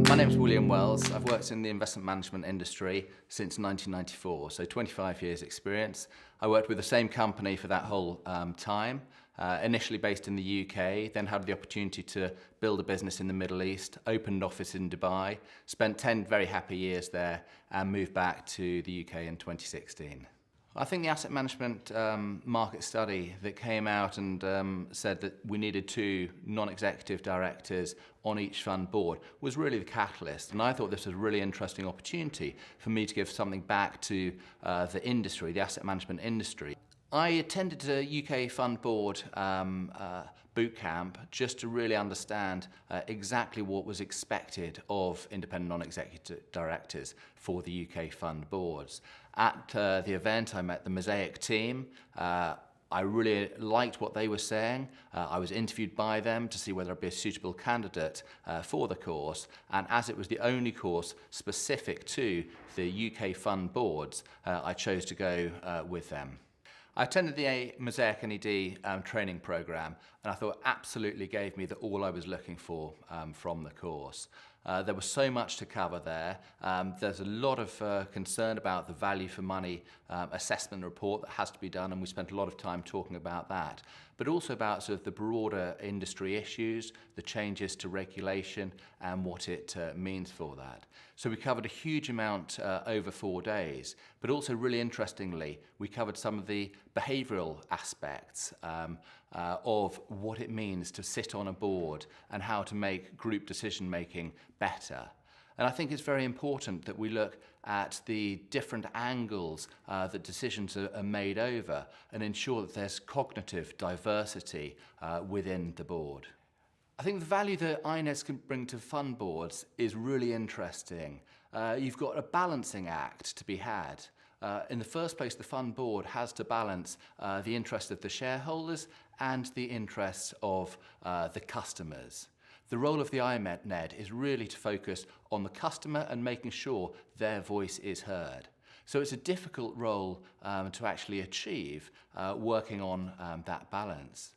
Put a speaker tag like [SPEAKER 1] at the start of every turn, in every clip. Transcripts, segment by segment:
[SPEAKER 1] My name's William Wells. I've worked in the investment management industry since 1994, so 25 years experience. I worked with the same company for that whole time, initially based in the UK, then had the opportunity to build a business in the Middle East, opened an office in Dubai, spent 10 very happy years there and moved back to the UK in 2016. I think the asset management market study that came out and said that we needed 2 non-executive directors on each fund board was really the catalyst, and I thought this was a really interesting opportunity for me to give something back to the industry, the asset management industry. I attended a UK fund board boot camp just to really understand exactly what was expected of independent non-executive directors for the UK fund boards. At the event, I met the Mosaic team. I really liked what they were saying. I was interviewed by them to see whether I'd be a suitable candidate for the course, and as it was the only course specific to the UK fund boards, I chose to go with them. I attended the MosaicNED training program, and I thought absolutely gave me all I was looking for from the course. There was so much to cover there. There's a lot of concern about the value for money assessment report that has to be done, and we spent a lot of time talking about that, but also about sort of the broader industry issues, the changes to regulation and what it means for that. So we covered a huge amount over 4 days, but also really interestingly, we covered some of the behavioural aspects of what it means to sit on a board and how to make group decision making better. And I think it's very important that we look at the different angles that decisions are made over and ensure that there's cognitive diversity within the board. I think the value that iNED's can bring to fund boards is really interesting. You've got a balancing act to be had. In the first place, the fund board has to balance the interests of the shareholders and the interests of the customers. The role of the iNED is really to focus on the customer and making sure their voice is heard. So it's a difficult role to actually achieve, working on that balance.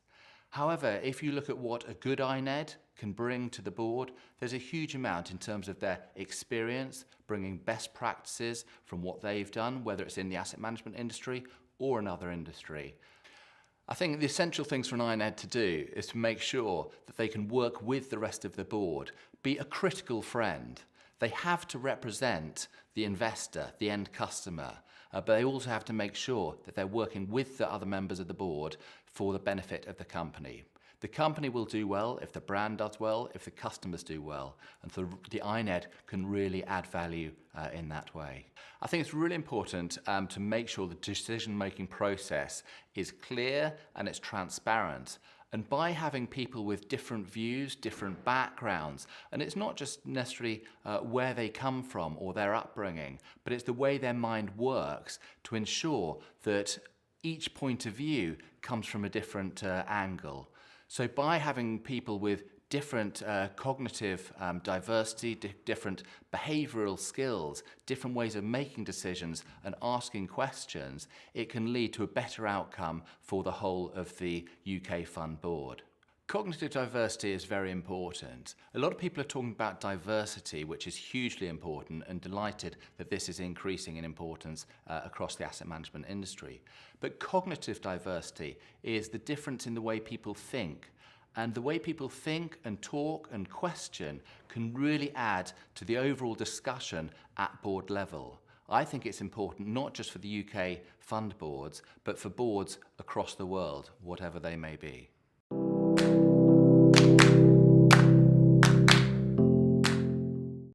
[SPEAKER 1] However, if you look at what a good iNED can bring to the board, there's a huge amount in terms of their experience, bringing best practices from what they've done, whether it's in the asset management industry or another industry. I think the essential things for an iNED to do is to make sure that they can work with the rest of the board, be a critical friend. They have to represent the investor, the end customer, but they also have to make sure that they're working with the other members of the board for the benefit of the company. The company will do well if the brand does well, if the customers do well, and so the iNED can really add value in that way. I think it's really important to make sure the decision-making process is clear and it's transparent. And by having people with different views, different backgrounds, and it's not just necessarily where they come from or their upbringing, but it's the way their mind works to ensure that each point of view comes from a different angle. So by having people with different cognitive diversity, different behavioural skills, different ways of making decisions and asking questions, it can lead to a better outcome for the whole of the UK fund board. Cognitive diversity is very important. A lot of people are talking about diversity, which is hugely important, and delighted that this is increasing in importance across the asset management industry. But cognitive diversity is the difference in the way people think. And the way people think and talk and question can really add to the overall discussion at board level. I think it's important not just for the UK fund boards, but for boards across the world, whatever they may be.